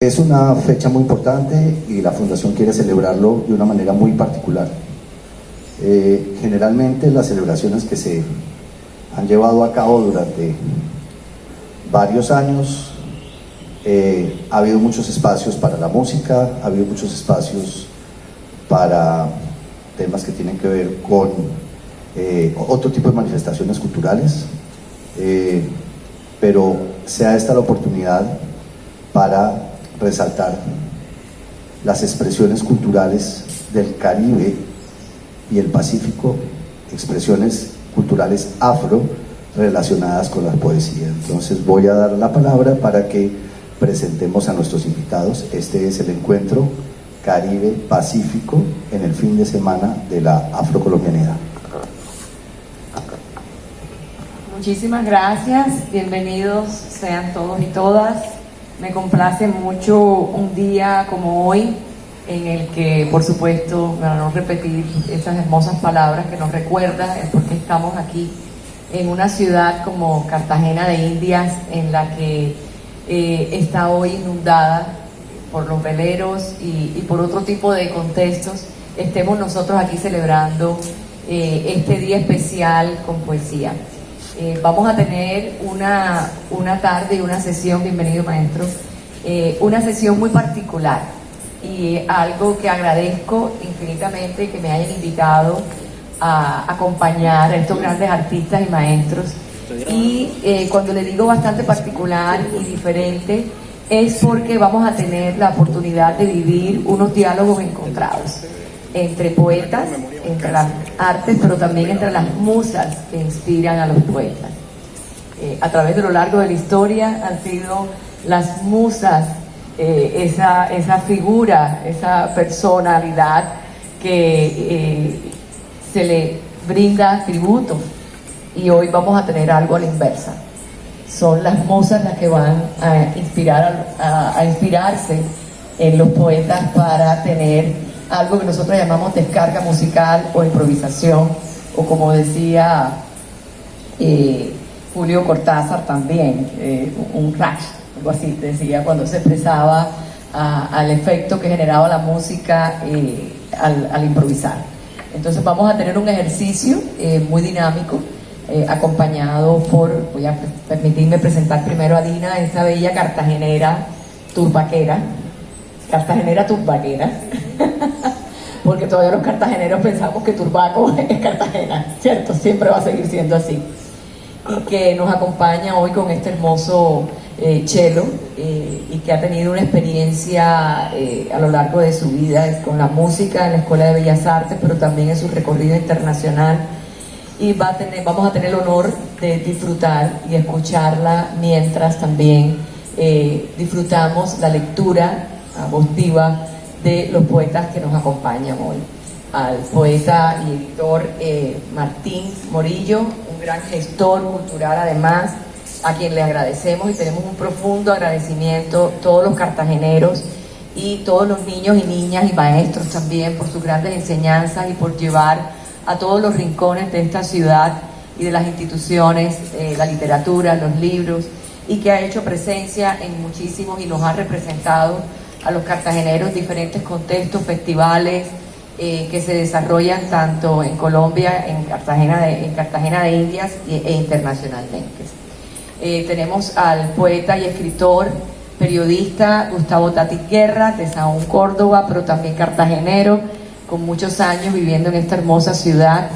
Es una fecha muy importante y la Fundación quiere celebrarlo de una manera muy particular. Generalmente las celebraciones que se han llevado a cabo durante varios años, ha habido muchos espacios para la música, ha habido muchos espacios para temas que tienen que ver con otro tipo de manifestaciones culturales, pero sea esta la oportunidad para resaltar las expresiones culturales del Caribe y el Pacífico, expresiones culturales afro relacionadas con la poesía. Entonces voy a dar la palabra para que presentemos a nuestros invitados. Este es el encuentro Caribe-Pacífico en el fin de semana de la afrocolombianidad. Muchísimas gracias, bienvenidos sean todos y todas. Me complace mucho un día como hoy, en el que, por supuesto, para no repetir esas hermosas palabras que nos recuerdan el por qué estamos aquí, en una ciudad como Cartagena de Indias, en la que está hoy inundada por los veleros y por otro tipo de contextos, estemos nosotros aquí celebrando este día especial con poesía. Vamos a tener una tarde y una sesión, bienvenido maestro, una sesión muy particular y algo que agradezco infinitamente que me hayan invitado a acompañar a estos grandes artistas y maestros. Y cuando le digo bastante particular y diferente es porque vamos a tener la oportunidad de vivir unos diálogos encontrados entre poetas, entre las artes, pero también entre las musas que inspiran a los poetas. A través de lo largo de la historia han sido las musas, esa figura, esa personalidad que se le brinda tributo, y hoy vamos a tener algo a la inversa. Son las musas las que van a inspirarse en los poetas para tener algo que nosotros llamamos descarga musical o improvisación, o como decía Julio Cortázar también, un crash, algo así decía, cuando se expresaba al efecto que generaba la música al improvisar. Entonces vamos a tener un ejercicio muy dinámico, acompañado por, voy a permitirme presentar primero a Dina, esta bella cartagenera turbaquera, porque todavía los cartageneros pensamos que Turbaco es Cartagena, ¿cierto? Siempre va a seguir siendo así. Y que nos acompaña hoy con este hermoso cello, y que ha tenido una experiencia a lo largo de su vida con la música en la Escuela de Bellas Artes, pero también en su recorrido internacional. Y vamos a tener el honor de disfrutar y escucharla mientras también disfrutamos la lectura a voz viva de los poetas que nos acompañan hoy. Al poeta y editor Martín Morillo, un gran gestor cultural además, a quien le agradecemos y tenemos un profundo agradecimiento todos los cartageneros y todos los niños y niñas y maestros también por sus grandes enseñanzas y por llevar a todos los rincones de esta ciudad y de las instituciones, la literatura, los libros, y que ha hecho presencia en muchísimos y nos ha representado a los cartageneros en diferentes contextos, festivales que se desarrollan tanto en Colombia, en Cartagena de Indias e internacionalmente. Tenemos al poeta y escritor, periodista Gustavo Tati Guerra, de Sahagún, Córdoba, pero también cartagenero, con muchos años viviendo en esta hermosa ciudad,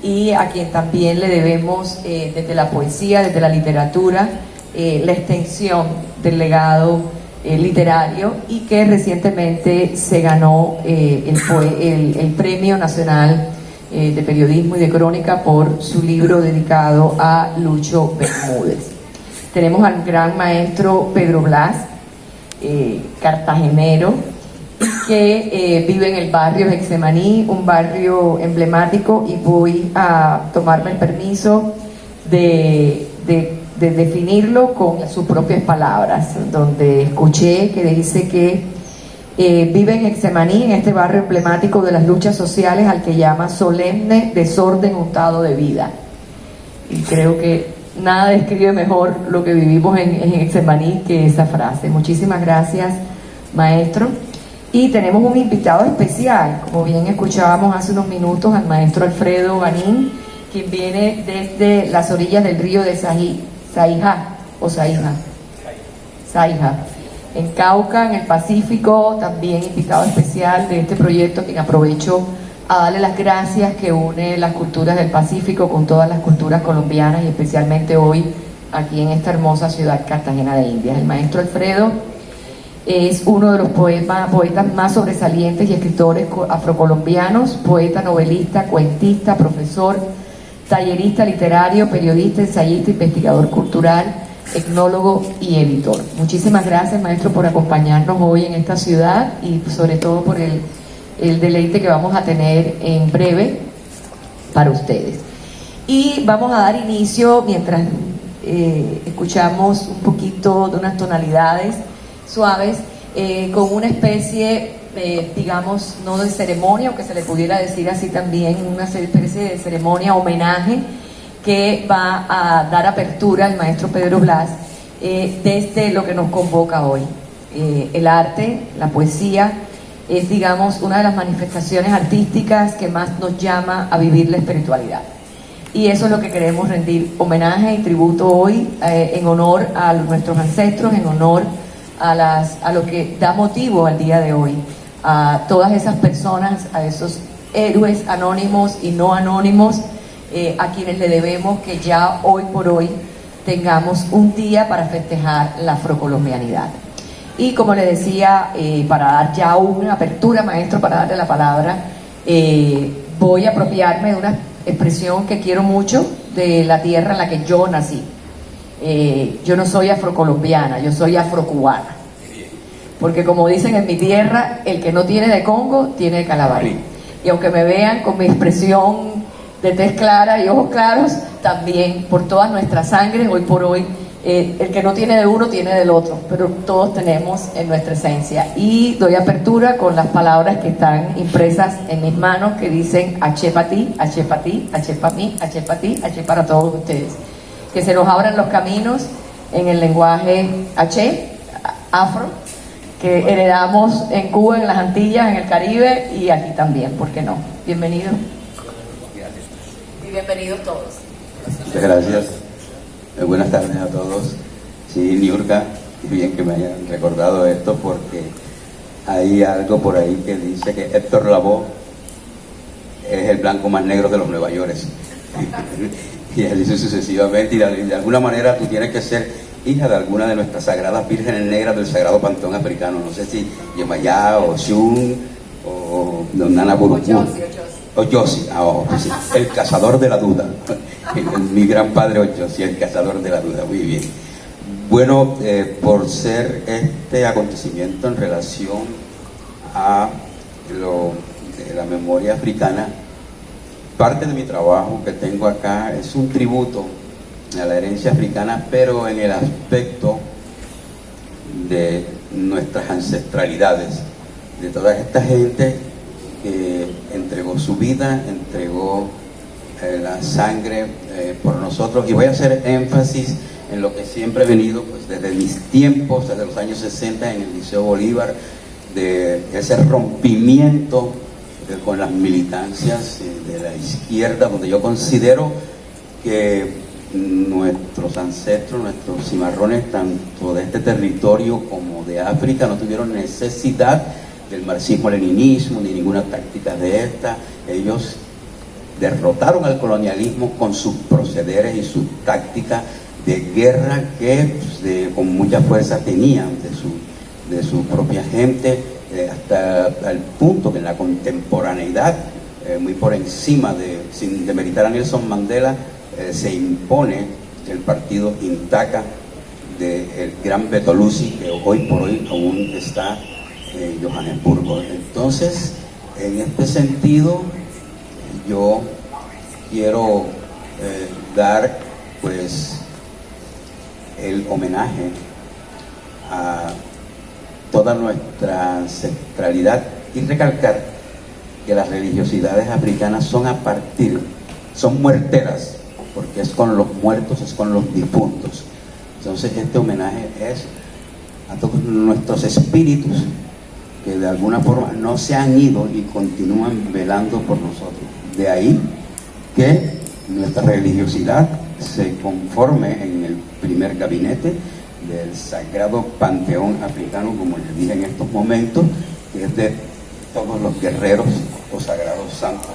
y a quien también le debemos desde la poesía, desde la literatura, la extensión del legado literario, y que recientemente se ganó el Premio Nacional de Periodismo y de Crónica por su libro dedicado a Lucho Bermúdez. Tenemos al gran maestro Pedro Blas, cartagenero, que vive en el barrio Getsemaní, un barrio emblemático, y voy a tomarme el permiso de definirlo con sus propias palabras, donde escuché que dice que vive en Getsemaní, en este barrio emblemático de las luchas sociales, al que llama solemne desorden untado de vida. Y creo que nada describe mejor lo que vivimos en Getsemaní que esa frase. Muchísimas gracias maestro. Y tenemos un invitado especial, como bien escuchábamos hace unos minutos, al maestro Alfredo Ganín, quien viene desde las orillas del río de Saija, en Cauca, en el Pacífico, también invitado especial de este proyecto, quien aprovecho a darle las gracias, que une las culturas del Pacífico con todas las culturas colombianas y especialmente hoy aquí en esta hermosa ciudad Cartagena de Indias. El maestro Alfredo es uno de los poetas más sobresalientes y escritores afrocolombianos, poeta, novelista, cuentista, profesor, tallerista literario, periodista, ensayista, investigador cultural, etnólogo y editor. Muchísimas gracias, maestro, por acompañarnos hoy en esta ciudad y sobre todo por el deleite que vamos a tener en breve para ustedes. Y vamos a dar inicio, mientras escuchamos un poquito de unas tonalidades suaves, con una especie, digamos, no de ceremonia, o que se le pudiera decir así también, una especie de ceremonia, homenaje, que va a dar apertura al maestro Pedro Blas desde lo que nos convoca hoy. El arte, la poesía, es, digamos, una de las manifestaciones artísticas que más nos llama a vivir la espiritualidad. Y eso es lo que queremos rendir homenaje y tributo hoy, en honor a nuestros ancestros, en honor a lo que da motivo al día de hoy, a todas esas personas, a esos héroes anónimos y no anónimos, a quienes le debemos que ya hoy por hoy tengamos un día para festejar la afrocolombianidad. Y como le decía, para dar ya una apertura, maestro, para darle la palabra, voy a apropiarme de una expresión que quiero mucho, de la tierra en la que yo nací. Yo no soy afrocolombiana, yo soy afrocubana, porque como dicen en mi tierra, el que no tiene de Congo tiene de Calabarí. Y aunque me vean con mi expresión de tez clara y ojos claros, también por todas nuestras sangres, hoy por hoy, el que no tiene de uno tiene del otro, pero todos tenemos en nuestra esencia. Y doy apertura con las palabras que están impresas en mis manos, que dicen Aché pa' ti, Aché pa' ti, Aché pa' mí, Aché pa' ti, Aché para todos ustedes. Que se nos abran los caminos en el lenguaje Aché, afro, que heredamos en Cuba, en las Antillas, en el Caribe y aquí también, ¿por qué no? Bienvenido. Y bienvenidos todos. Muchas gracias. Buenas tardes a todos. Sí, Niurka, bien que me hayan recordado esto, porque hay algo por ahí que dice que Héctor Lavoe es el blanco más negro de los Nueva Yorkes. Y así sucesivamente, y de alguna manera tú tienes que ser hija de alguna de nuestras sagradas vírgenes negras del sagrado pantón africano. No sé si Yemayá o Shun o Nana Burukú o Yossi, sí, el cazador de la duda. Mi gran padre Oyosi, el cazador de la duda. Muy bien. Bueno, por ser este acontecimiento en relación a lo de la memoria africana, parte de mi trabajo que tengo acá es un tributo a la herencia africana, pero en el aspecto de nuestras ancestralidades, de toda esta gente que entregó su vida, entregó la sangre por nosotros. Y voy a hacer énfasis en lo que siempre he venido, pues desde mis tiempos, desde los años 60 en el Liceo Bolívar, de ese rompimiento con las militancias de la izquierda, donde yo considero que nuestros ancestros, nuestros cimarrones, tanto de este territorio como de África, no tuvieron necesidad del marxismo-leninismo ni ninguna táctica de esta. Ellos derrotaron al colonialismo con sus procederes y sus tácticas de guerra que con mucha fuerza tenían de su propia gente, hasta el punto que en la contemporaneidad, muy por encima sin demeritar a Nelson Mandela, se impone el partido Intaka del gran Bertolucci, que hoy por hoy aún está en Johannesburgo. Entonces, en este sentido, yo quiero dar pues el homenaje a toda nuestra ancestralidad y recalcar que las religiosidades africanas son muerteras, porque es con los muertos, es con los difuntos. Entonces este homenaje es a todos nuestros espíritus que de alguna forma no se han ido y continúan velando por nosotros. De ahí que nuestra religiosidad se conforme en el primer gabinete del sagrado panteón africano, como les dije en estos momentos, que es de todos los guerreros o sagrados santos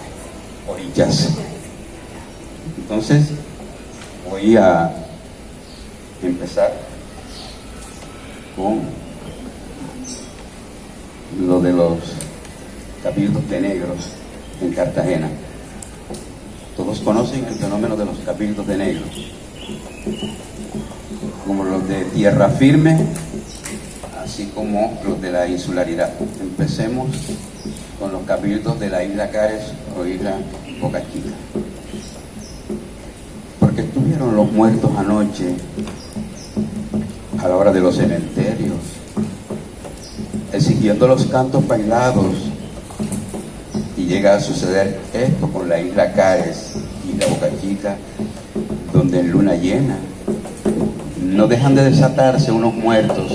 orillas. Entonces voy a empezar con lo de los cabildos de negros en Cartagena. Todos conocen el fenómeno de los cabildos de negros, como los de tierra firme, así como los de la insularidad. Empecemos con los cabildos de la isla Cares o isla Boca Chica. Porque estuvieron los muertos anoche a la hora de los cementerios, siguiendo los cantos bailados, y llega a suceder esto con la isla Cares, isla Boca Chica, donde en luna llena no dejan de desatarse unos muertos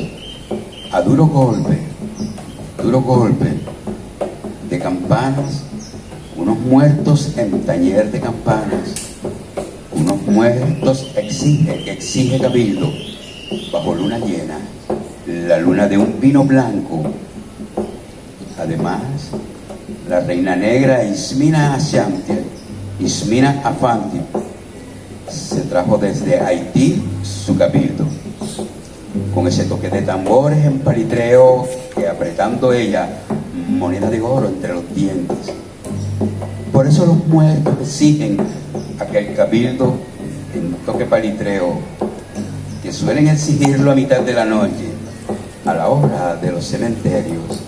a duro golpe de campanas, unos muertos en taller de campanas, unos muertos que exige cabildo bajo luna llena, la luna de un vino blanco. Además, la reina negra Ismina Afanti se trajo desde Haití su cabildo, con ese toque de tambores en palitreo, que apretando ella moneda de oro entre los dientes. Por eso los muertos exigen aquel cabildo en toque palitreo, que suelen exigirlo a mitad de la noche, a la hora de los cementerios,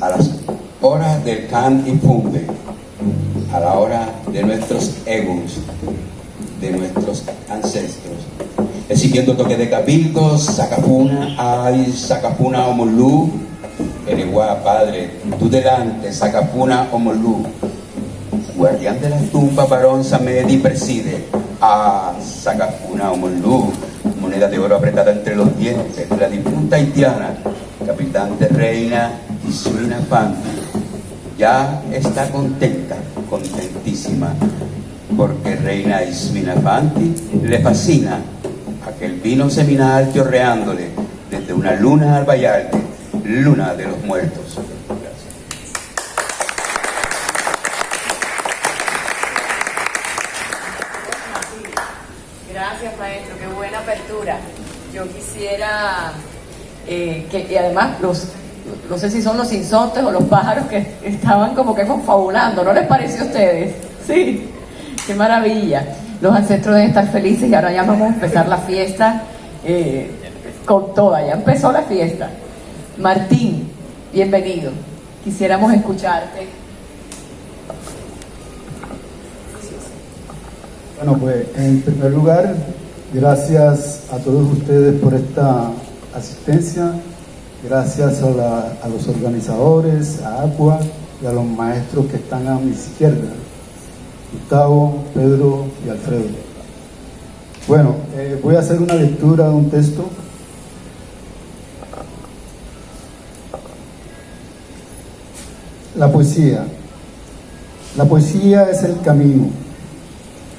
a las horas del can y funde, a la hora de nuestros egos, de nuestros ancestros, exigiendo toque de cabildo, sacafuna, ay, sacafuna omolú, ereguá, padre, tú delante, sacafuna omolú, guardián de la tumba, varón Samedi preside, ah, sacafuna omolú, moneda de oro apretada entre los dientes, la difunta haitiana, capitán de reina Ismina Fanti, ya está contenta, contentísima, porque reina Ismina Fanti le fascina aquel vino seminal chorreándole desde una luna al Vallarde, luna de los muertos. Gracias, maestro, qué buena apertura. Yo quisiera y además no sé si son los insontes o los pájaros que estaban como que confabulando, ¿no les pareció a ustedes? Sí, qué maravilla. Los ancestros deben estar felices y ahora ya vamos a empezar la fiesta con toda, ya empezó la fiesta. Martín, bienvenido. Quisiéramos escucharte. Bueno, pues en primer lugar, gracias a todos ustedes por esta asistencia, gracias a los organizadores, a Aqua y a los maestros que están a mi izquierda, Gustavo, Pedro y Alfredo. Bueno, voy a hacer una lectura de un texto. La poesía. La poesía es el camino,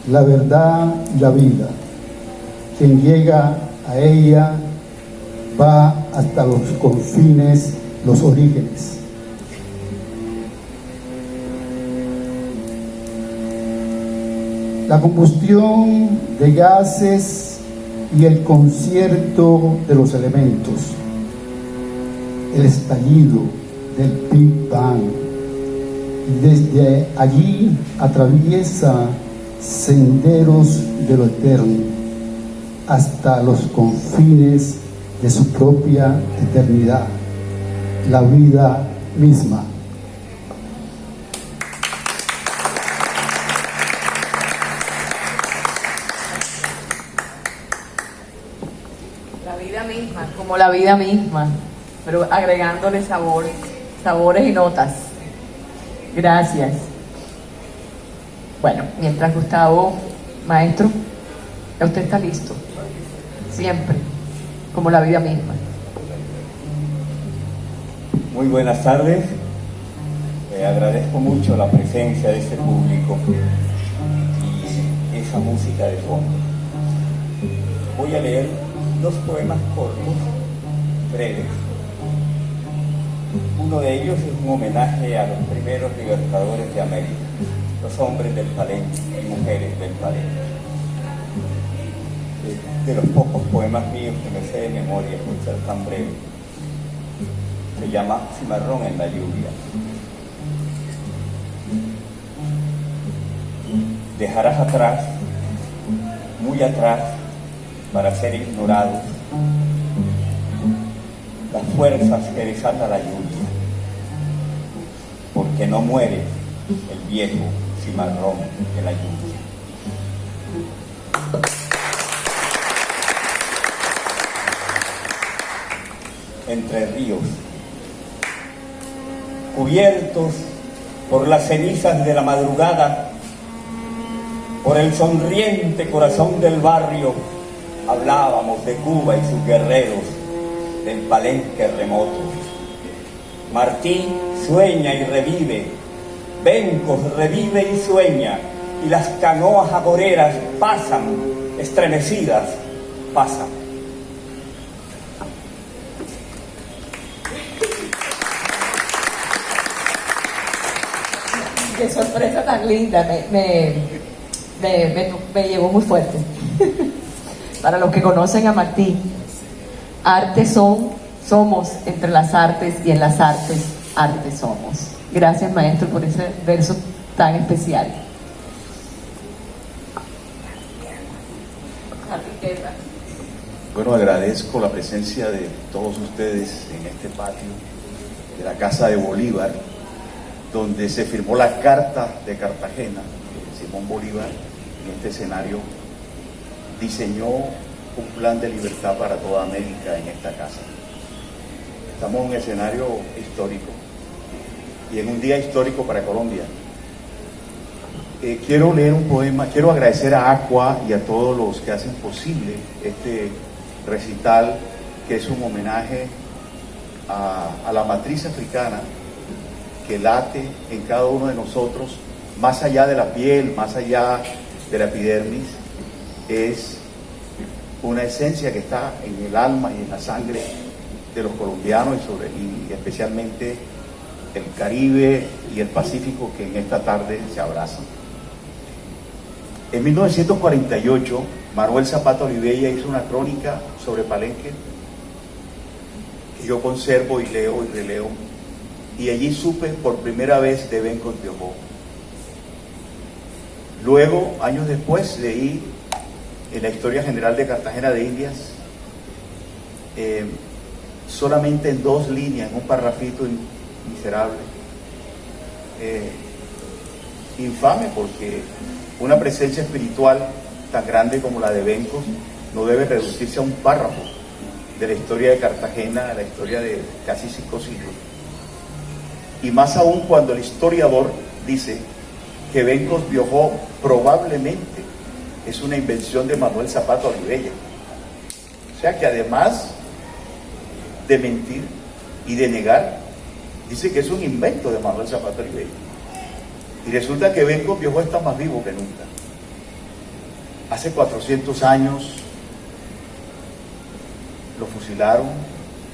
la verdad y la vida. Quien llega a ella va hasta los confines, los orígenes. La combustión de gases y el concierto de los elementos, el estallido del Big Bang, y desde allí atraviesa senderos de lo eterno hasta los confines de su propia eternidad, la vida misma. La vida misma, como la vida misma, pero agregándole sabores y notas. Gracias. Bueno, mientras Gustavo, maestro, ya usted está listo. Siempre, como la vida misma. Muy buenas tardes. Agradezco mucho la presencia de este público y esa música de fondo. Voy a leer dos poemas cortos, breves. Uno de ellos es un homenaje a los primeros libertadores de América, los hombres del Palenque y mujeres del Palenque. De los pocos poemas míos que me sé de memoria, por ser tan breve. Se llama Cimarrón en la lluvia. Dejarás atrás, muy atrás, para ser ignorados, las fuerzas que desata la lluvia, porque no muere el viejo cimarrón de la lluvia. Entre ríos, cubiertos por las cenizas de la madrugada, por el sonriente corazón del barrio, hablábamos de Cuba y sus guerreros, del Palenque remoto. Martí sueña y revive, Bencos revive y sueña, y las canoas agoreras pasan, estremecidas, pasan. Qué sorpresa tan linda, me llevó muy fuerte. Para los que conocen a Martí, artes somos entre las artes y en las artes, artes somos. Gracias, maestro, por ese verso tan especial. Bueno, agradezco la presencia de todos ustedes en este patio de la Casa de Bolívar, donde se firmó la Carta de Cartagena. Simón Bolívar, en este escenario, diseñó un plan de libertad para toda América en esta casa. Estamos en un escenario histórico y en un día histórico para Colombia. Quiero leer un poema, quiero agradecer a Aqua y a todos los que hacen posible este recital, que es un homenaje a la matriz africana que late en cada uno de nosotros, más allá de la piel, más allá de la epidermis. Es una esencia que está en el alma y en la sangre de los colombianos y especialmente el Caribe y el Pacífico, que en esta tarde se abrazan. En 1948, Manuel Zapata Olivella hizo una crónica sobre Palenque que yo conservo y leo y releo, y allí supe por primera vez de Bencos Biojó. Luego, años después, leí en la Historia General de Cartagena de Indias, solamente en 2 líneas, en un parrafito miserable, infame, porque una presencia espiritual tan grande como la de Bencos no debe reducirse a un párrafo de la historia de Cartagena, la historia de casi 5 siglos. Y más aún cuando el historiador dice que Bencos Biojó probablemente es una invención de Manuel Zapata Olivella. O sea que además de mentir y de negar, dice que es un invento de Manuel Zapata Olivella. Y resulta que Bencos Biojó está más vivo que nunca. Hace 400 años lo fusilaron,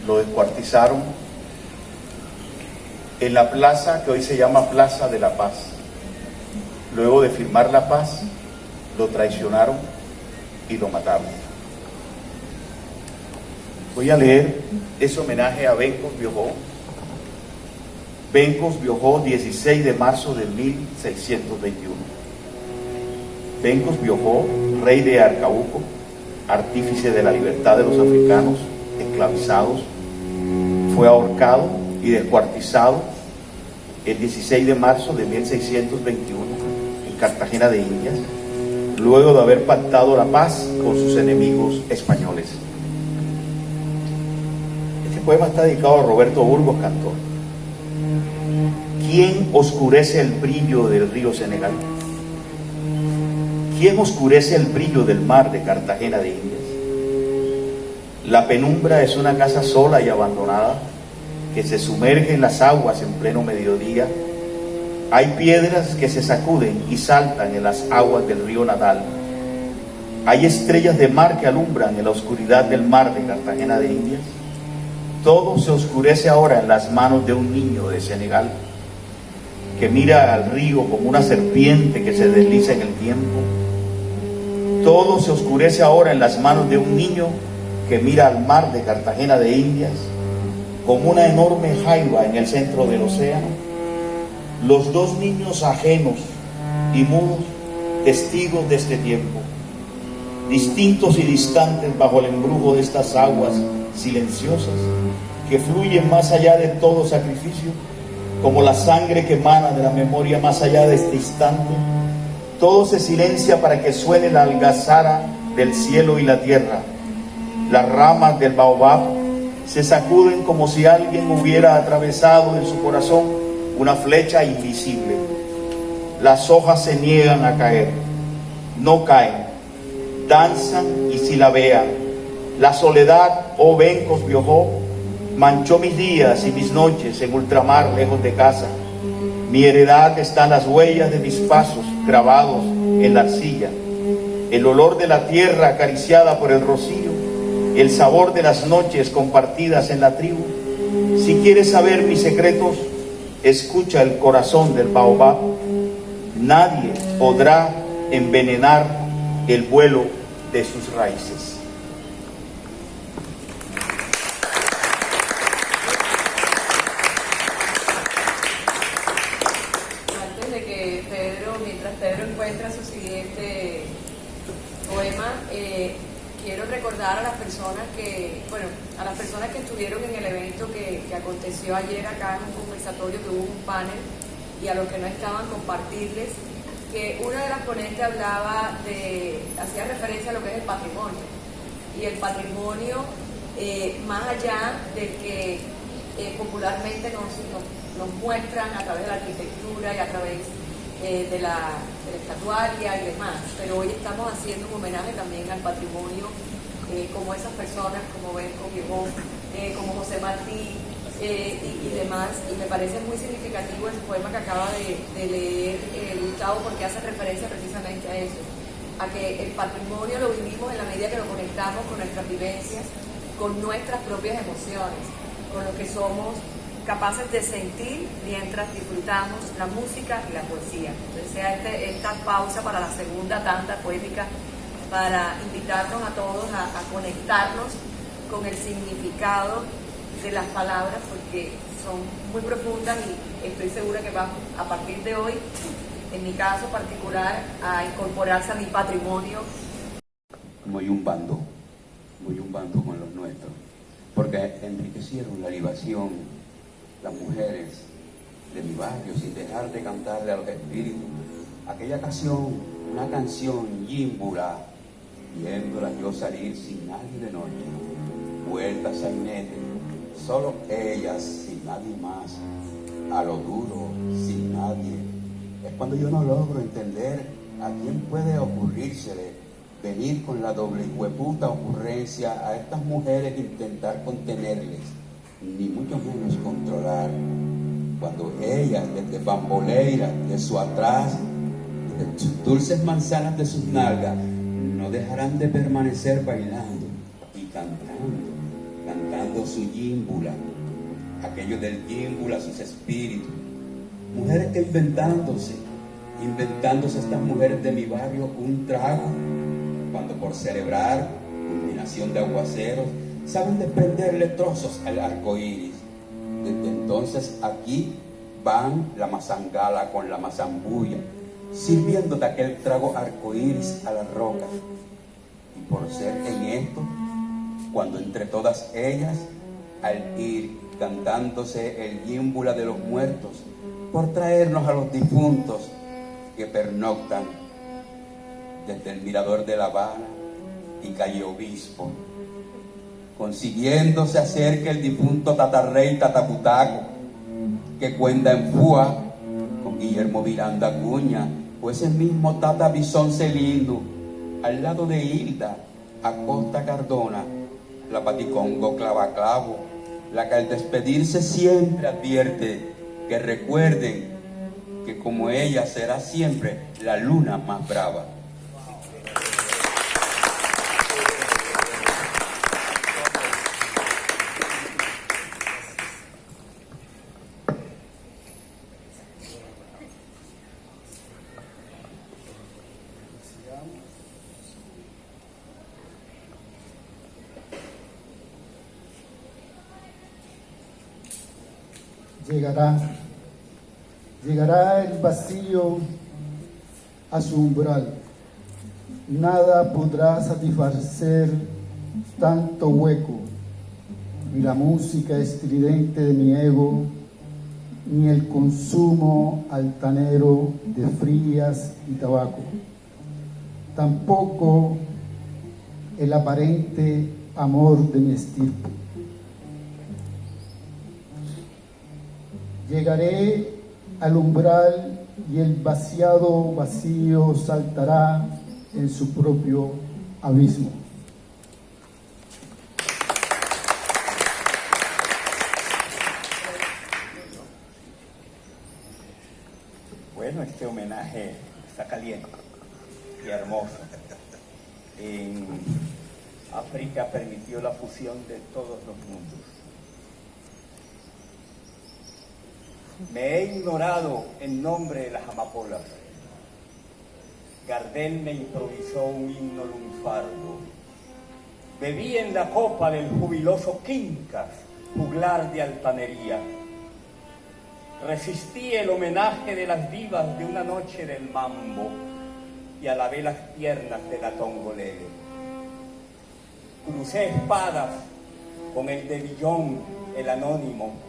lo descuartizaron en la plaza que hoy se llama Plaza de la Paz. Luego de firmar la paz, lo traicionaron y lo mataron. Voy a leer ese homenaje a Bencos Biojó. Bencos Biojó, 16 de marzo de 1621. Bencos Biojó, rey de Arcabuco, artífice de la libertad de los africanos esclavizados, fue ahorcado y descuartizado el 16 de marzo de 1621 en Cartagena de Indias, luego de haber pactado la paz con sus enemigos españoles. Este poema está dedicado a Roberto Burgos, cantor. ¿Quién oscurece el brillo del río Senegal? ¿Quién oscurece el brillo del mar de Cartagena de Indias? La penumbra es una casa sola y abandonada, que se sumerge en las aguas en pleno mediodía. Hay piedras que se sacuden y saltan en las aguas del río Nadal. Hay estrellas de mar que alumbran en la oscuridad del mar de Cartagena de Indias. Todo se oscurece ahora en las manos de un niño de Senegal que mira al río como una serpiente que se desliza en el tiempo. Todo se oscurece ahora en las manos de un niño que mira al mar de Cartagena de Indias como una enorme jaiba en el centro del océano. Los dos niños ajenos y mudos, testigos de este tiempo, distintos y distantes bajo el embrujo de estas aguas silenciosas que fluyen más allá de todo sacrificio, como la sangre que emana de la memoria más allá de este instante. Todo se silencia para que suene la algazara del cielo y la tierra. Las ramas del baobab se sacuden como si alguien hubiera atravesado en su corazón una flecha invisible. Las hojas se niegan a caer, no caen, danzan y silabean. La soledad, oh vencos Biojó, manchó mis días y mis noches en ultramar lejos de casa. Mi heredad está en las huellas de mis pasos grabados en la arcilla, el olor de la tierra acariciada por el rocío, el sabor de las noches compartidas en la tribu. Si quieres saber mis secretos, escucha el corazón del baobab. Nadie podrá envenenar el vuelo de sus raíces. Antes de que mientras Pedro encuentra su siguiente poema, quiero recordar a las personas que estuvieron en el evento que aconteció ayer acá en un conversatorio, que hubo un panel, y a los que no estaban, compartirles que una de las ponentes hacía referencia a lo que es el patrimonio, y el patrimonio más allá del que popularmente nos muestran a través de la arquitectura y a través de la estatuaria y demás, pero hoy estamos haciendo un homenaje también al patrimonio, como esas personas como Benco Biojó, como José Martí y demás, y me parece muy significativo el poema que acaba de leer Gustavo, porque hace referencia precisamente a eso, a que el patrimonio lo vivimos en la medida que lo conectamos con nuestras vivencias, con nuestras propias emociones, con lo que somos capaces de sentir mientras disfrutamos la música y la poesía. Entonces sea esta pausa para la segunda tanda poética, para invitarnos a todos a conectarnos con el significado de las palabras, porque son muy profundas y estoy segura que van a partir de hoy, en mi caso particular, a incorporarse a mi patrimonio. Muy un bando con los nuestros, porque enriquecieron la libación, las mujeres de mi barrio, sin dejar de cantarle a los espíritus aquella canción, una canción yímbula, viéndola yo salir sin nadie de noche, vuelta a sainete, solo ellas, sin nadie más, a lo duro, sin nadie. Es cuando yo no logro entender a quién puede ocurrírsele venir con la doble hueputa ocurrencia a estas mujeres e intentar contenerles, ni mucho menos controlar, cuando ellas desde bamboleiras de su atrás, de sus dulces manzanas de sus nalgas, no dejarán de permanecer bailando y cantando su yímbula, aquello del yímbula, sus espíritus, mujeres que inventándose estas mujeres de mi barrio un trago, cuando por celebrar culminación de aguaceros saben desprenderle trozos al arco iris. Desde entonces aquí van la mazangala con la mazambulla, sirviendo de aquel trago arco iris a las rocas. Y por ser en esto, cuando entre todas ellas, al ir cantándose el yímbula de los muertos, por traernos a los difuntos que pernoctan desde el mirador de La Habana y calle Obispo, consiguiéndose hacer que el difunto tatarrey Tataputaco, que cuenta en Fua con Guillermo Miranda Acuña, o ese mismo Tata Bisón Celindo, al lado de Hilda Acosta Cardona, la Paticongo Clavaclavo, la que al despedirse siempre advierte que recuerden que como ella será siempre la luna más brava. Llegará el vacío a su umbral. Nada podrá satisfacer tanto hueco, ni la música estridente de mi ego, ni el consumo altanero de frías y tabaco. Tampoco el aparente amor de mi estirpe. Llegaré al umbral y el vaciado vacío saltará en su propio abismo. Bueno, este homenaje está caliente y hermoso. En África permitió la fusión de todos los mundos. Me he ignorado en nombre de las amapolas. Gardel me improvisó un himno lunfardo. Bebí en la copa del jubiloso Quincas, juglar de altanería. Resistí el homenaje de las divas de una noche del mambo y alabé las piernas de la tongolele. Crucé espadas con el de Villón, el anónimo,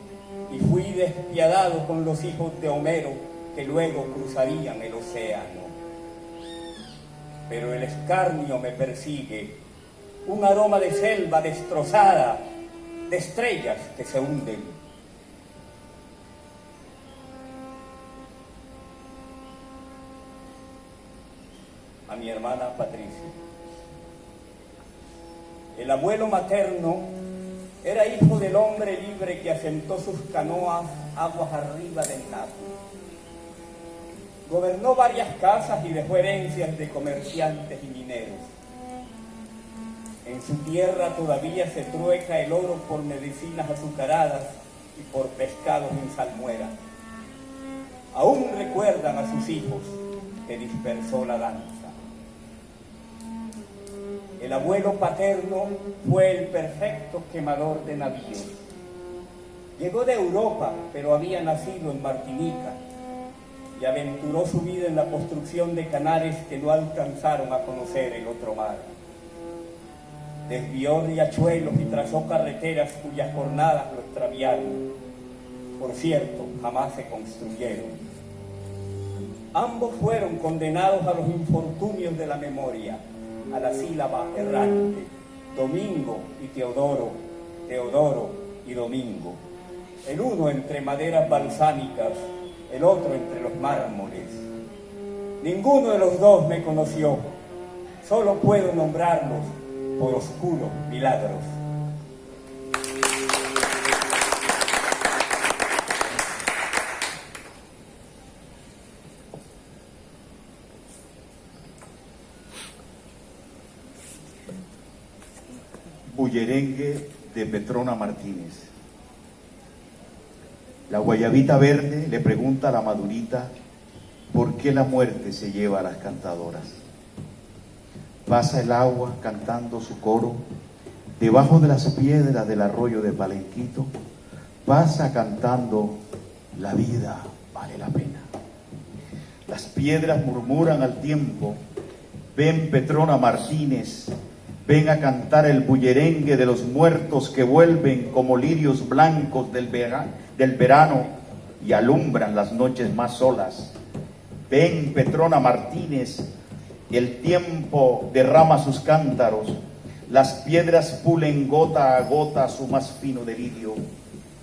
y fui despiadado con los hijos de Homero que luego cruzarían el océano. Pero el escarnio me persigue, un aroma de selva destrozada, de estrellas que se hunden. A mi hermana Patricia. El abuelo materno era hijo del hombre libre que asentó sus canoas aguas arriba del Napo. Gobernó varias casas y dejó herencias de comerciantes y mineros. En su tierra todavía se trueca el oro por medicinas azucaradas y por pescados en salmuera. Aún recuerdan a sus hijos que dispersó la danza. El abuelo paterno fue el perfecto quemador de navíos. Llegó de Europa, pero había nacido en Martinica y aventuró su vida en la construcción de canales que no alcanzaron a conocer el otro mar. Desvió riachuelos y trazó carreteras cuyas jornadas lo extraviaron. Por cierto, jamás se construyeron. Ambos fueron condenados a los infortunios de la memoria, a la sílaba errante, Domingo y Teodoro, Teodoro y Domingo. El uno entre maderas balsámicas, el otro entre los mármoles. Ninguno de los dos me conoció, solo puedo nombrarlos por oscuros milagros. Bullerengue de Petrona Martínez. La guayabita verde le pregunta a la madurita por qué la muerte se lleva a las cantadoras. Pasa el agua cantando su coro debajo de las piedras del arroyo de Palenquito. Pasa cantando la vida vale la pena. Las piedras murmuran al tiempo. Ven Petrona Martínez, ven a cantar el bullerengue de los muertos que vuelven como lirios blancos del verano y alumbran las noches más solas. Ven Petrona Martínez, el tiempo derrama sus cántaros, las piedras pulen gota a gota su más fino delirio.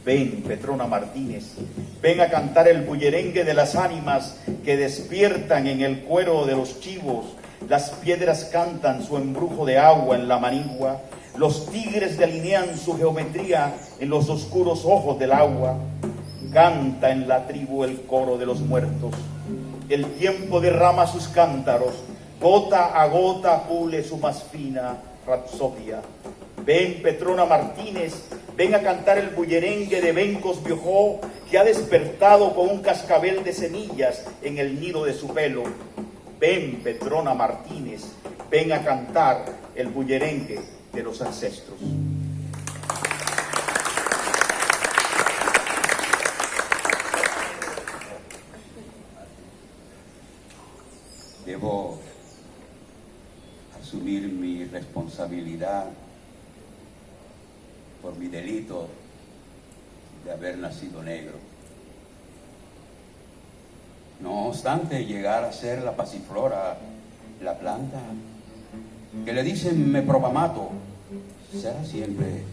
Ven Petrona Martínez, ven a cantar el bullerengue de las ánimas que despiertan en el cuero de los chivos. Las piedras cantan su embrujo de agua en la manigua, Los tigres delinean su geometría en los oscuros ojos del agua. Canta en la tribu el coro de los muertos. El tiempo derrama sus cántaros. Gota a gota pule su más fina rapsodia. Ven, Petrona Martínez, ven a cantar el bullerengue de Bencos Biojó, que ha despertado con un cascabel de semillas en el nido de su pelo. Ven, Petrona Martínez, ven a cantar el bullerengue de los ancestros. Debo asumir mi responsabilidad por mi delito de haber nacido negro. No obstante llegar a ser la pasiflora, la planta que le dicen meprobamato, será siempre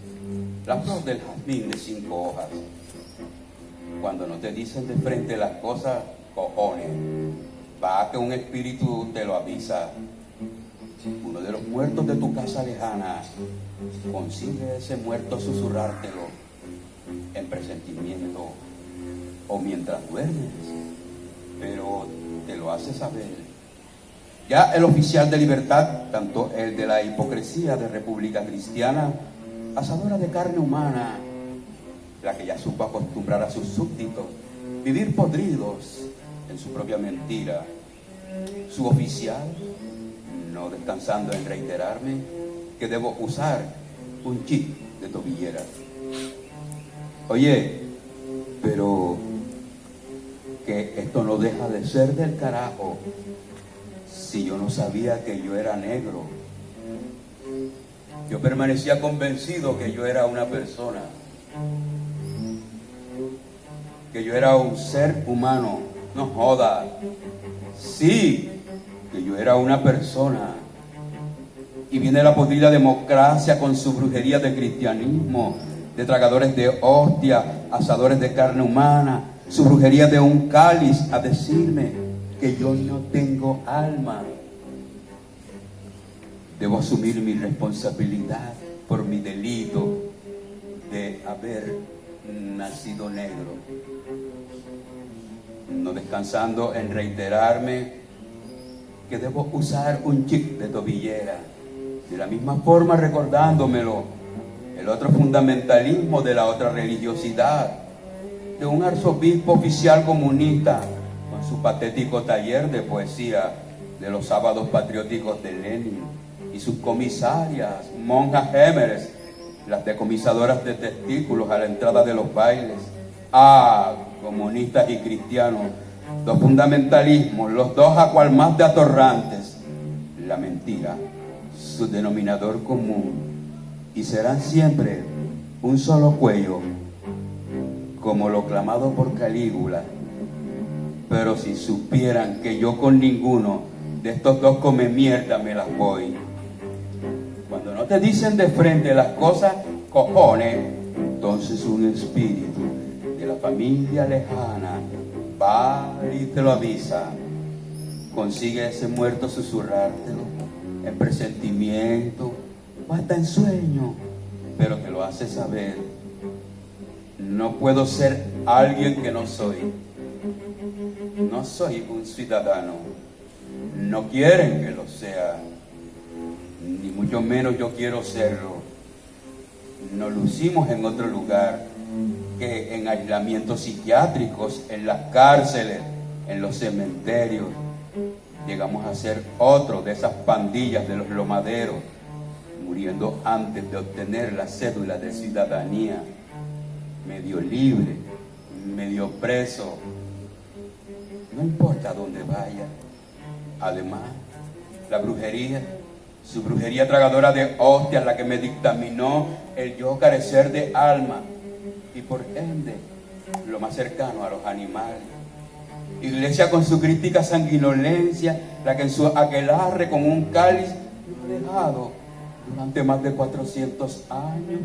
la flor del jazmín de 5 hojas. Cuando no te dicen de frente las cosas, cojones, va que un espíritu te lo avisa. Uno de los muertos de tu casa lejana consigue ese muerto susurrártelo en presentimiento o mientras duermes, pero te lo hace saber. Ya el oficial de libertad, tanto el de la hipocresía de República Cristiana, asadora de carne humana, la que ya supo acostumbrar a sus súbditos, vivir podridos en su propia mentira. Su oficial, no descansando en reiterarme que debo usar un chip de tobillera. Oye, pero que esto no deja de ser del carajo. Si yo no sabía que yo era negro, yo permanecía convencido que yo era una persona, que yo era un ser humano. No joda. Sí, que yo era una persona. Y viene la podrida democracia con su brujería de cristianismo, de tragadores de hostia, asadores de carne humana, su brujería de un cáliz, a decirme que yo no tengo alma. Debo asumir mi responsabilidad por mi delito de haber nacido negro, no descansando en reiterarme que debo usar un chip de tobillera. De la misma forma recordándomelo, el otro fundamentalismo de la otra religiosidad, de un arzobispo oficial comunista con su patético taller de poesía de los sábados patrióticos de Lenin y sus comisarias, monjas gémeres, las decomisadoras de testículos a la entrada de los bailes. Ah, comunistas y cristianos, dos fundamentalismos, los dos a cual más de atorrantes, la mentira, su denominador común, y serán siempre un solo cuello, como lo clamado por Calígula. Pero si supieran que yo con ninguno de estos dos come mierda me las voy. Cuando no te dicen de frente las cosas, cojones, entonces un espíritu de la familia lejana va y te lo avisa. Consigue ese muerto susurrártelo en presentimiento o hasta en sueño, pero te lo hace saber. No puedo ser alguien que no soy. No soy un ciudadano. No quieren que lo sea, ni mucho menos yo quiero serlo. Nos lucimos en otro lugar que en aislamientos psiquiátricos, en las cárceles, en los cementerios. Llegamos a ser otro de esas pandillas de los lomaderos, muriendo antes de obtener la cédula de ciudadanía, medio libre, medio preso. No importa dónde vaya. Además, la brujería, su brujería tragadora de hostias, la que me dictaminó el yo carecer de alma y por ende lo más cercano a los animales. Iglesia con su crítica sanguinolencia, la que en su aquelarre con un cáliz nos ha dejado durante más de 400 años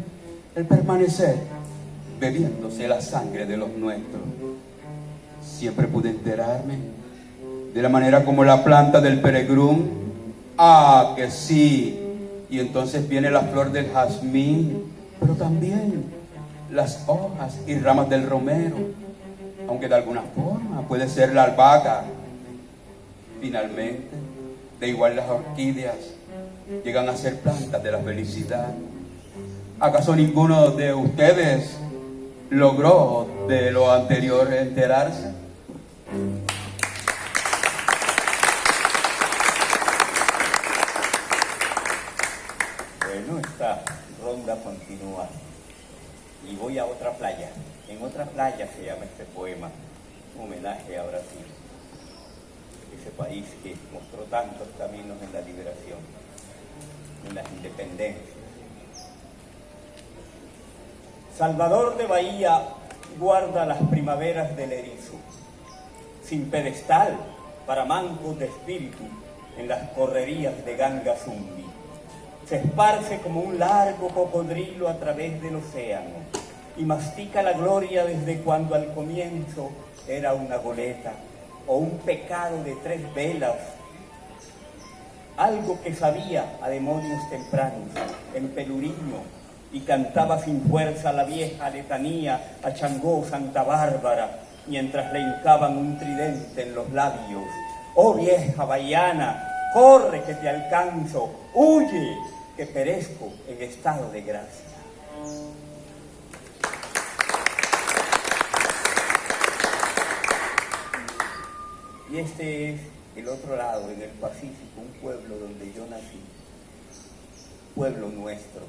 el permanecer bebiéndose la sangre de los nuestros. Siempre pude enterarme de la manera como la planta del peregrum, ah, que sí, y entonces viene la flor del jazmín, pero también las hojas y ramas del romero, aunque de alguna forma puede ser la albahaca. Finalmente, de igual las orquídeas llegan a ser plantas de la felicidad. ¿Acaso ninguno de ustedes logró de lo anterior enterarse? Bueno, esta ronda continúa y voy a otra playa. En otra playa se llama este poema, un homenaje a Brasil, ese país que mostró tantos caminos en la liberación, en las independencias. Salvador de Bahía guarda las primaveras del erizo, sin pedestal para mancos de espíritu en las correrías de Ganga-Zumbi. Se esparce como un largo cocodrilo a través del océano y mastica la gloria desde cuando al comienzo era una goleta o un pecado de 3 velas, algo que sabía a demonios tempranos, en Peluriño, y cantaba sin fuerza la vieja letanía a Changó Santa Bárbara, mientras le hincaban un tridente en los labios. ¡Oh vieja bahiana, corre que te alcanzo! ¡Huye, que perezco en estado de gracia! Y este es el otro lado, en el Pacífico, un pueblo donde yo nací, pueblo nuestro.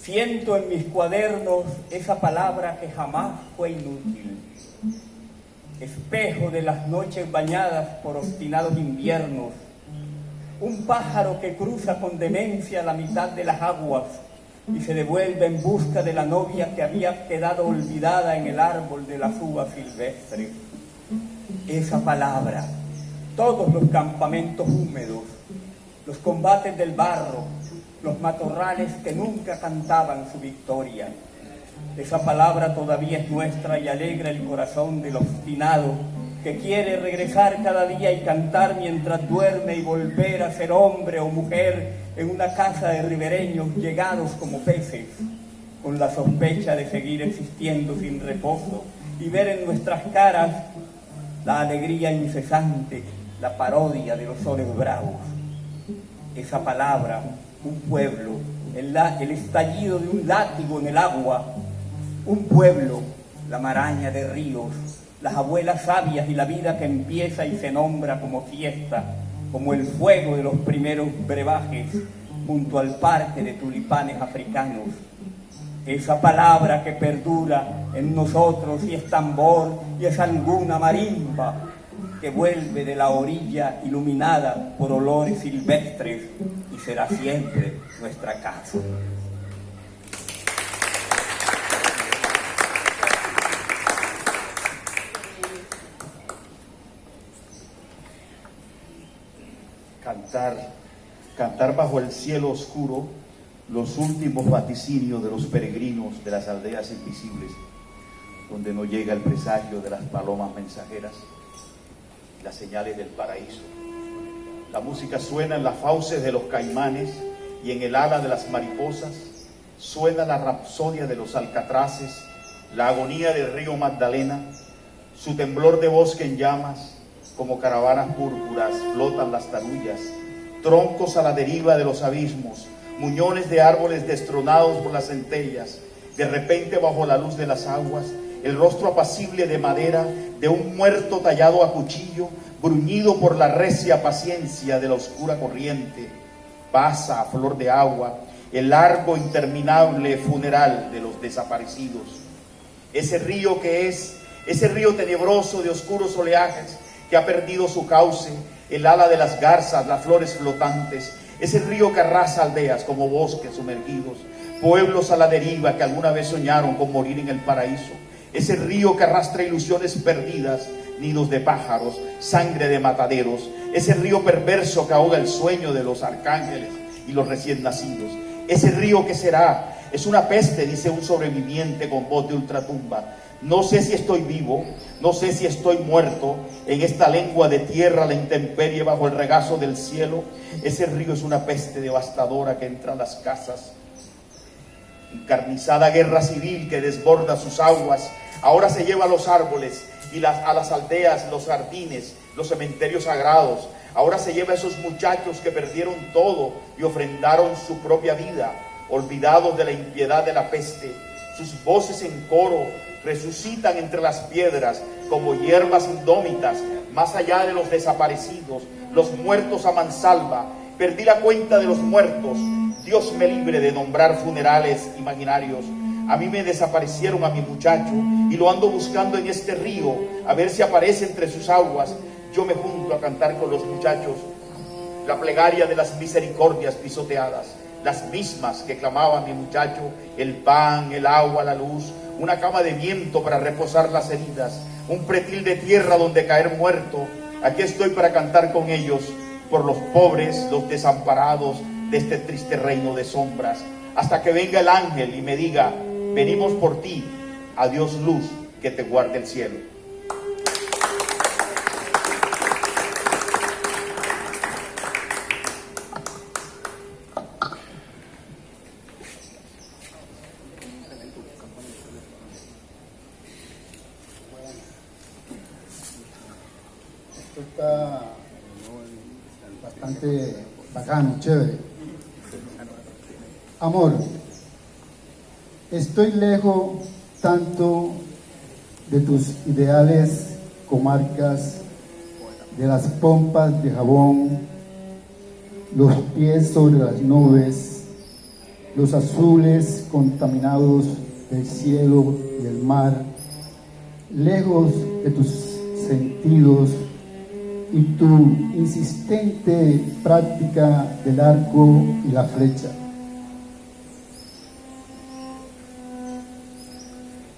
Siento en mis cuadernos esa palabra que jamás fue inútil, espejo de las noches bañadas por obstinados inviernos, un pájaro que cruza con demencia la mitad de las aguas y se devuelve en busca de la novia que había quedado olvidada en el árbol de las uvas silvestres. Esa palabra, todos los campamentos húmedos, los combates del barro, los matorrales que nunca cantaban su victoria. Esa palabra todavía es nuestra y alegra el corazón del obstinado que quiere regresar cada día y cantar mientras duerme y volver a ser hombre o mujer en una casa de ribereños llegados como peces, con la sospecha de seguir existiendo sin reposo y ver en nuestras caras la alegría incesante, la parodia de los soles bravos. Esa palabra, un pueblo, el estallido de un látigo en el agua, un pueblo, la maraña de ríos, las abuelas sabias y la vida que empieza y se nombra como fiesta, como el fuego de los primeros brebajes junto al parque de tulipanes africanos. Esa palabra que perdura en nosotros y es tambor y es alguna marimba que vuelve de la orilla iluminada por olores silvestres y será siempre nuestra casa. Cantar bajo el cielo oscuro los últimos vaticinios de los peregrinos de las aldeas invisibles, donde no llega el presagio de las palomas mensajeras, las señales del paraíso. La música suena en las fauces de los caimanes y en el ala de las mariposas, suena la rapsodia de los alcatraces, la agonía del río Magdalena, su temblor de bosque en llamas, como caravanas púrpuras flotan las tarullas, troncos a la deriva de los abismos, muñones de árboles destronados por las centellas. De repente, bajo la luz de las aguas, el rostro apacible de madera de un muerto tallado a cuchillo, bruñido por la recia paciencia de la oscura corriente, pasa a flor de agua el largo interminable funeral de los desaparecidos. Ese río ese río tenebroso de oscuros oleajes que ha perdido su cauce, el ala de las garzas, las flores flotantes, ese río que arrasa aldeas como bosques sumergidos, pueblos a la deriva que alguna vez soñaron con morir en el paraíso, ese río que arrastra ilusiones perdidas, nidos de pájaros, sangre de mataderos, ese río perverso que ahoga el sueño de los arcángeles y los recién nacidos, ese río que será Es una peste, dice un sobreviviente con voz de ultratumba. No sé si estoy vivo, no sé si estoy muerto. En esta lengua de tierra, la intemperie bajo el regazo del cielo. Ese río es una peste devastadora que entra a las casas. Encarnizada guerra civil que desborda sus aguas. Ahora se lleva a los árboles y a las aldeas, los jardines, los cementerios sagrados. Ahora se lleva a esos muchachos que perdieron todo y ofrendaron su propia vida, olvidados de la impiedad de la peste. Sus voces en coro resucitan entre las piedras como hierbas indómitas, más allá de los desaparecidos, los muertos a mansalva. Perdí la cuenta de los muertos. Dios me libre de nombrar funerales imaginarios. A mí me desaparecieron a mi muchacho y lo ando buscando en este río, a ver si aparece entre sus aguas. Yo me junto a cantar con los muchachos la plegaria de las misericordias pisoteadas, las mismas que clamaba mi muchacho: el pan, el agua, la luz, una cama de viento para reposar las heridas, un pretil de tierra donde caer muerto. Aquí estoy para cantar con ellos por los pobres, los desamparados de este triste reino de sombras, hasta que venga el ángel y me diga: venimos por ti, adiós luz, que te guarde el cielo. Esto está bastante bacano, chévere. Amor, estoy lejos tanto de tus ideales comarcas, de las pompas de jabón, los pies sobre las nubes, los azules contaminados del cielo y el mar, lejos de tus sentidos y tu insistente práctica del arco y la flecha.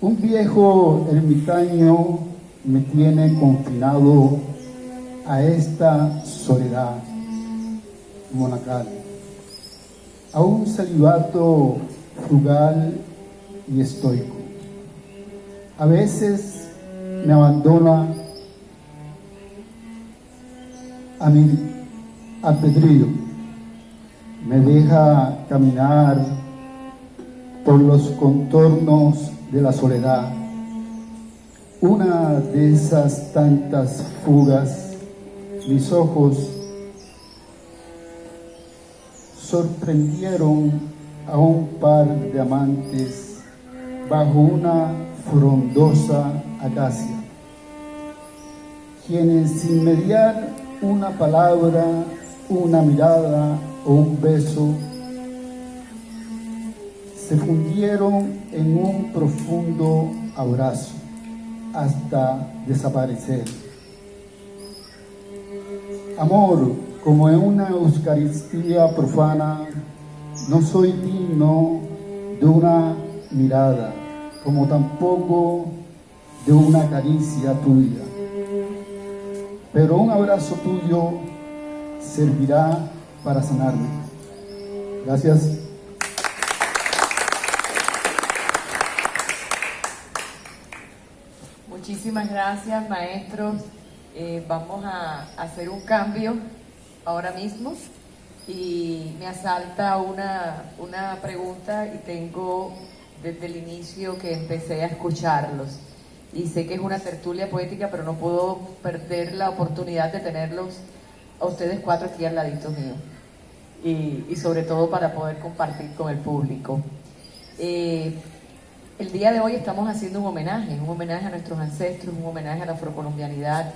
Un viejo ermitaño me tiene confinado a esta soledad monacal, a un celibato frugal y estoico. A veces me abandona a mi albedrío, me deja caminar por los contornos de la soledad. Una de esas tantas fugas, mis ojos sorprendieron a un par de amantes bajo una frondosa acacia, quienes sin mediar una palabra, una mirada o un beso, se fundieron en un profundo abrazo hasta desaparecer. Amor, como en una Eucaristía profana, no soy digno de una mirada, como tampoco de una caricia tuya. Pero un abrazo tuyo servirá para sanarme. Gracias. Muchísimas gracias, maestros. Vamos a hacer un cambio ahora mismo y me asalta una pregunta y tengo desde el inicio que empecé a escucharlos. Y sé que es una tertulia poética, pero no puedo perder la oportunidad de tenerlos a ustedes cuatro aquí al ladito mío. Y sobre todo para poder compartir con el público. El día de hoy estamos haciendo un homenaje a nuestros ancestros, un homenaje a la afrocolombianidad,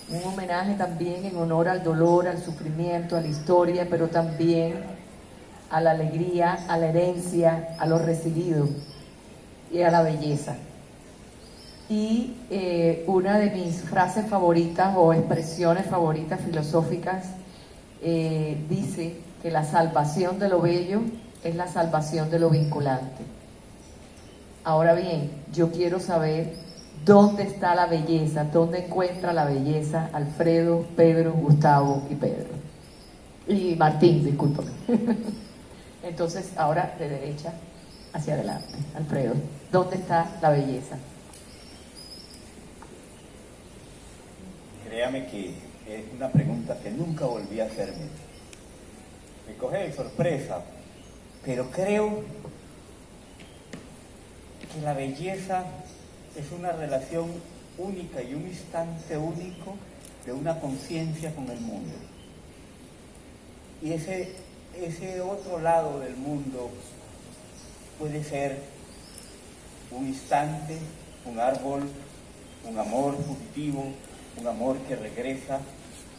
un homenaje también en honor al dolor, al sufrimiento, a la historia, pero también a la alegría, a la herencia, a lo recibido y a la belleza. Y una de mis frases favoritas o expresiones favoritas filosóficas dice que la salvación de lo bello es la salvación de lo vinculante. Ahora bien, yo quiero saber dónde está la belleza, dónde encuentra la belleza Alfredo, Pedro, Gustavo y Pedro. Y Martín, discúlpame. Entonces, ahora de derecha hacia adelante. Alfredo, ¿dónde está la belleza? Créame que es una pregunta que nunca volví a hacerme. Me coge de sorpresa, pero creo que la belleza es una relación única y un instante único de una conciencia con el mundo. Y ese otro lado del mundo puede ser un instante, un árbol, un amor fugitivo, un amor que regresa,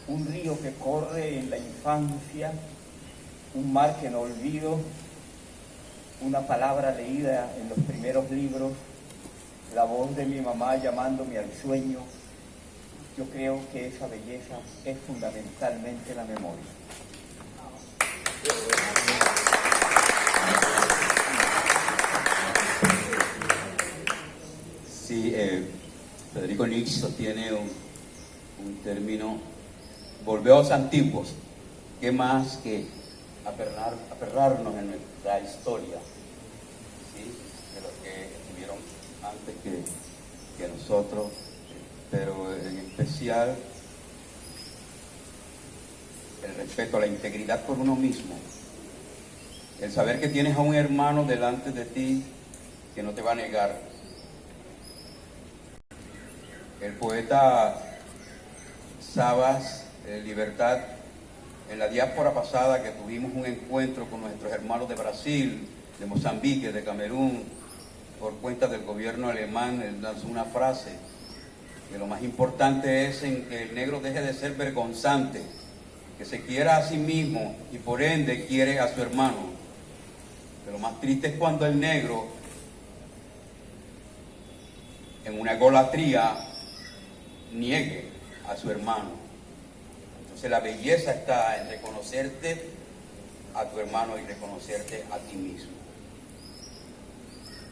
un río que corre en la infancia, un mar que no olvido, una palabra leída en los primeros libros, la voz de mi mamá llamándome al sueño. Yo creo que esa belleza es fundamentalmente la memoria. Sí, Federico Nietzsche sostiene un término, volveos antiguos, ¿qué más que aferrarnos en nuestra historia, ¿sí?, de los que estuvieron antes que nosotros, pero en especial el respeto a la integridad por uno mismo, el saber que tienes a un hermano delante de ti que no te va a negar. El poeta Sabas Libertad, en la diáspora pasada que tuvimos un encuentro con nuestros hermanos de Brasil, de Mozambique, de Camerún, por cuenta del gobierno alemán, él lanzó una frase que lo más importante es en que el negro deje de ser vergonzante, que se quiera a sí mismo y por ende quiere a su hermano. Que lo más triste es cuando el negro, en una egolatría, niegue a su hermano. Entonces la belleza está en reconocerte a tu hermano y reconocerte a ti mismo.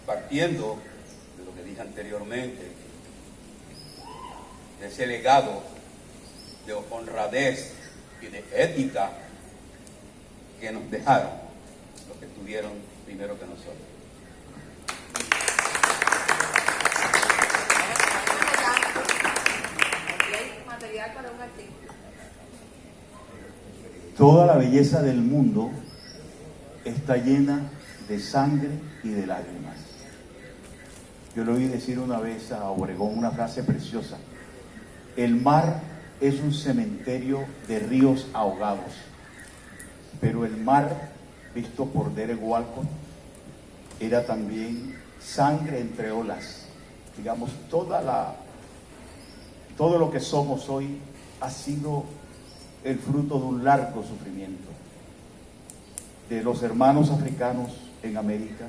Partiendo de lo que dije anteriormente, de ese legado de honradez y de ética que nos dejaron los que estuvieron primero que nosotros. Toda la belleza del mundo está llena de sangre y de lágrimas. Yo le oí decir una vez a Obregón una frase preciosa: el mar es un cementerio de ríos ahogados, pero el mar, visto por Derek Walcott, era también sangre entre olas. Digamos, todo lo que somos hoy ha sido el fruto de un largo sufrimiento de los hermanos africanos en América,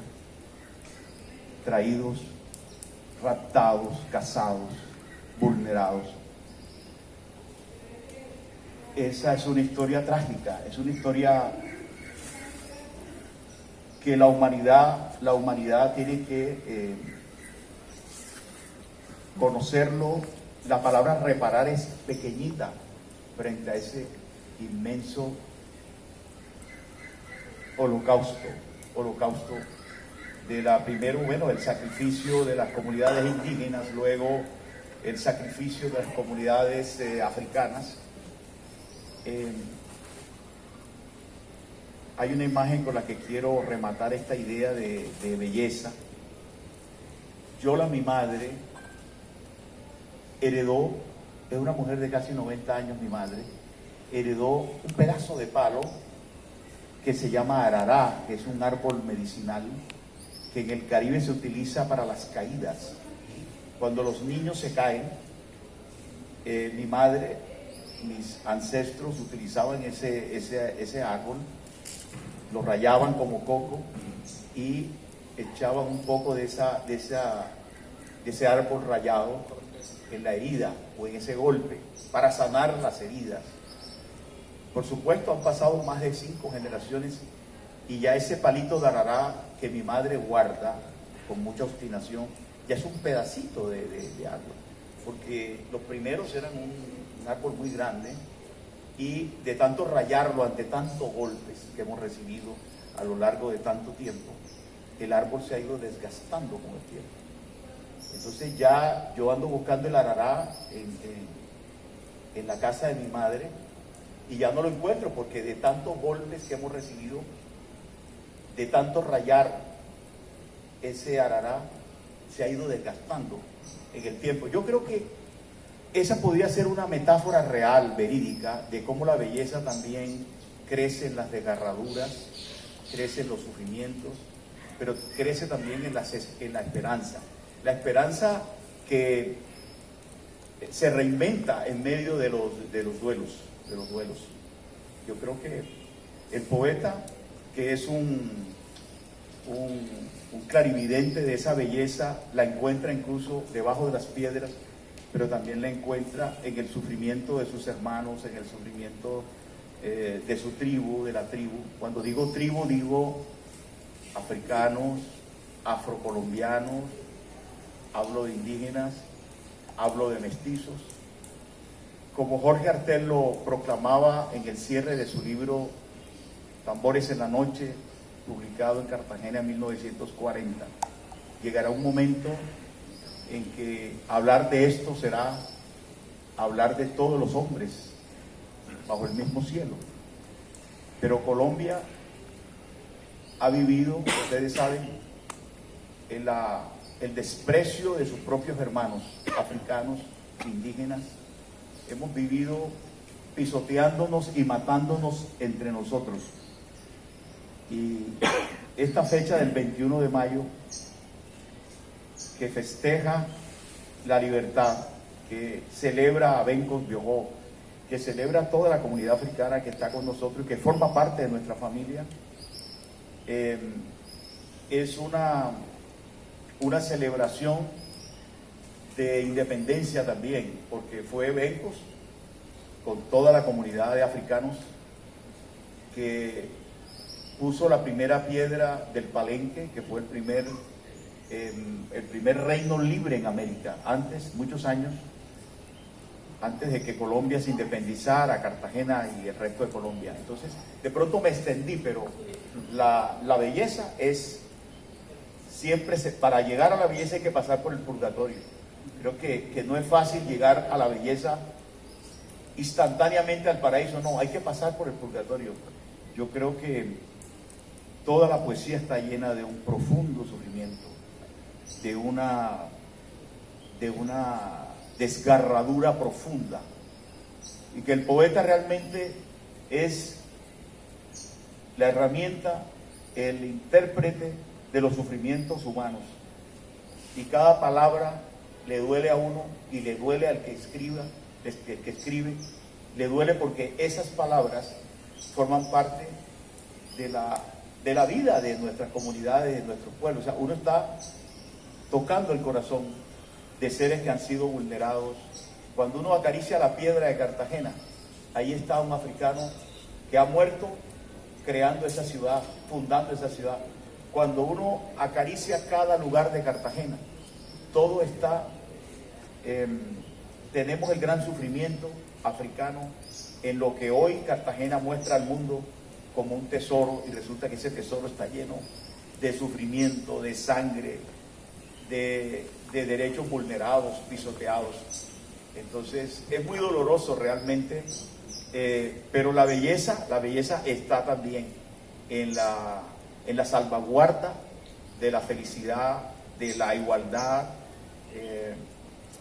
traídos, raptados, cazados, vulnerados. Esa es una historia trágica, es una historia que la humanidad tiene que conocerlo. La palabra reparar es pequeñita frente a ese inmenso holocausto de el sacrificio de las comunidades indígenas, luego el sacrificio de las comunidades africanas. Hay una imagen con la que quiero rematar esta idea de belleza. Yola, mi madre, heredó, es una mujer de casi 90 años, mi madre, heredó un pedazo de palo que se llama arará, que es un árbol medicinal que en el Caribe se utiliza para las caídas. Cuando los niños se caen, mi madre, mis ancestros utilizaban ese árbol, lo rayaban como coco y echaban un poco de ese árbol rayado en la herida o en ese golpe para sanar las heridas. Por supuesto, han pasado más de 5 generaciones y ya ese palito de arará que mi madre guarda con mucha obstinación ya es un pedacito de árbol, porque los primeros eran un árbol muy grande y de tanto rayarlo ante tantos golpes que hemos recibido a lo largo de tanto tiempo, el árbol se ha ido desgastando con el tiempo. Entonces ya yo ando buscando el arará en la casa de mi madre y ya no lo encuentro porque de tantos golpes que hemos recibido, de tanto rayar, ese arará se ha ido desgastando en el tiempo. Yo creo que esa podría ser una metáfora real, verídica, de cómo la belleza también crece en las desgarraduras, crece en los sufrimientos, pero crece también en la esperanza. La esperanza que se reinventa en medio de los duelos. Yo creo que el poeta, que es un clarividente de esa belleza, la encuentra incluso debajo de las piedras, pero también la encuentra en el sufrimiento de sus hermanos, en el sufrimiento de su tribu, de la tribu. Cuando digo tribu, digo africanos, afrocolombianos, hablo de indígenas, hablo de mestizos. Como Jorge Artel lo proclamaba en el cierre de su libro Tambores en la Noche, publicado en Cartagena en 1940, llegará un momento en que hablar de esto será hablar de todos los hombres bajo el mismo cielo. Pero Colombia ha vivido, ustedes saben, el desprecio de sus propios hermanos africanos, indígenas. Hemos vivido pisoteándonos y matándonos entre nosotros. Y esta fecha del 21 de mayo, que festeja la libertad, que celebra a Benkos Biojó, que celebra a toda la comunidad africana que está con nosotros y que forma parte de nuestra familia, es una celebración de independencia también, porque fue Benkos con toda la comunidad de africanos que puso la primera piedra del Palenque, que fue el primer reino libre en América, muchos años antes de que Colombia se independizara, Cartagena y el resto de Colombia. Entonces, de pronto me extendí, pero la belleza es siempre, para llegar a la belleza hay que pasar por el purgatorio. Creo que no es fácil llegar a la belleza instantáneamente al paraíso, no, hay que pasar por el purgatorio. Yo creo que toda la poesía está llena de un profundo sufrimiento, de una desgarradura profunda, y que el poeta realmente es la herramienta, el intérprete de los sufrimientos humanos, y cada palabra le duele a uno y le duele al que escribe, le duele porque esas palabras forman parte de la vida de nuestras comunidades, de nuestros pueblos. O sea, uno está tocando el corazón de seres que han sido vulnerados. Cuando uno acaricia la piedra de Cartagena, ahí está un africano que ha muerto creando esa ciudad, fundando esa ciudad. Cuando uno acaricia cada lugar de Cartagena, todo está, tenemos el gran sufrimiento africano en lo que hoy Cartagena muestra al mundo como un tesoro, y resulta que ese tesoro está lleno de sufrimiento, de sangre, de derechos vulnerados, pisoteados. Entonces es muy doloroso realmente, pero la belleza está también en la salvaguarda de la felicidad, de la igualdad,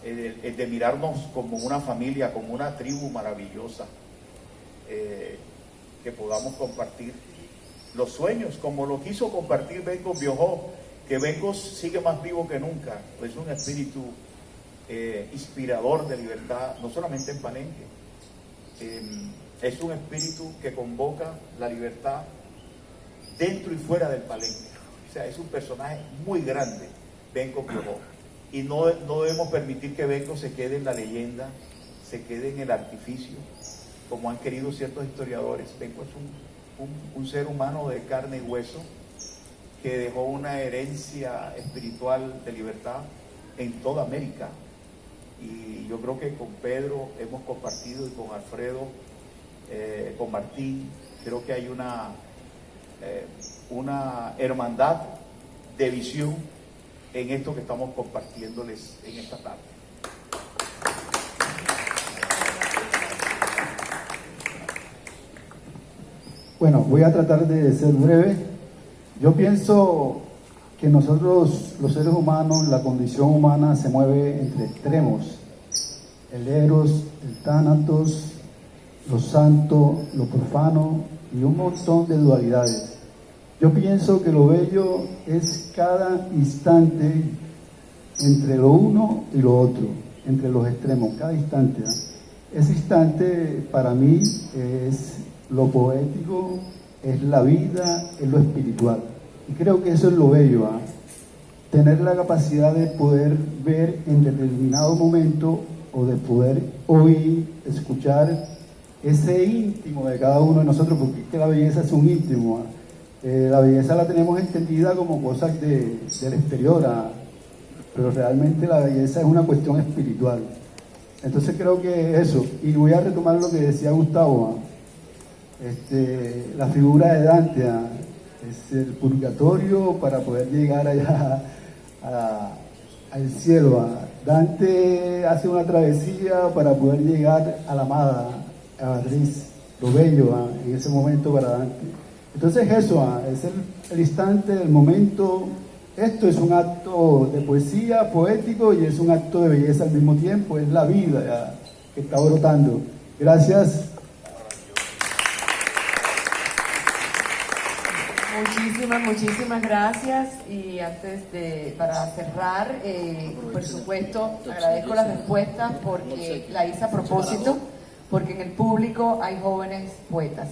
el de mirarnos como una familia, como una tribu maravillosa, que podamos compartir los sueños, como lo quiso compartir Benkos Biojó, que Benkos sigue más vivo que nunca. Es un espíritu inspirador de libertad, no solamente en Palenque, es un espíritu que convoca la libertad dentro y fuera del Palenque. O sea, es un personaje muy grande, Benkos Biojó, y no debemos permitir que Benkos se quede en la leyenda, se quede en el artificio, como han querido ciertos historiadores. Benkos es un ser humano de carne y hueso, que dejó una herencia espiritual de libertad en toda América. Y yo creo que con Pedro hemos compartido, y con Alfredo, con Martín, creo que hay una hermandad de visión en esto que estamos compartiéndoles en esta tarde. Bueno, voy a tratar de ser breve. Yo pienso que nosotros, los seres humanos, la condición humana se mueve entre extremos. El eros, el tánatos, lo santo, lo profano y un montón de dualidades. Yo pienso que lo bello es cada instante entre lo uno y lo otro, entre los extremos, cada instante. Ese instante para mí es lo poético, es la vida, es lo espiritual. Y creo que eso es lo bello, tener la capacidad de poder ver en determinado momento o de poder oír, escuchar ese íntimo de cada uno de nosotros, porque es que la belleza es un íntimo. La belleza la tenemos entendida como cosas del exterior, pero realmente la belleza es una cuestión espiritual. Entonces creo que eso, y voy a retomar lo que decía Gustavo, la figura de Dante, es el purgatorio para poder llegar allá al cielo. Dante hace una travesía para poder llegar a la amada, a Beatriz, lo bello en ese momento para Dante. Entonces eso, es el instante, el momento. Esto es un acto de poesía poético y es un acto de belleza al mismo tiempo, es la vida que está brotando. Gracias. Muchísimas gracias. Y para cerrar, por supuesto, agradezco las respuestas porque la hice a propósito, porque en el público hay jóvenes poetas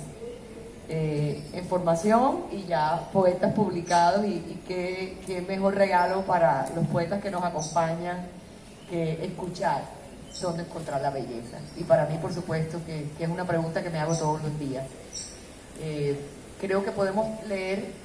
en formación y ya poetas publicados, y qué mejor regalo para los poetas que nos acompañan que escuchar dónde encontrar la belleza. Y para mí, por supuesto, que es una pregunta que me hago todos los días. Creo que podemos leer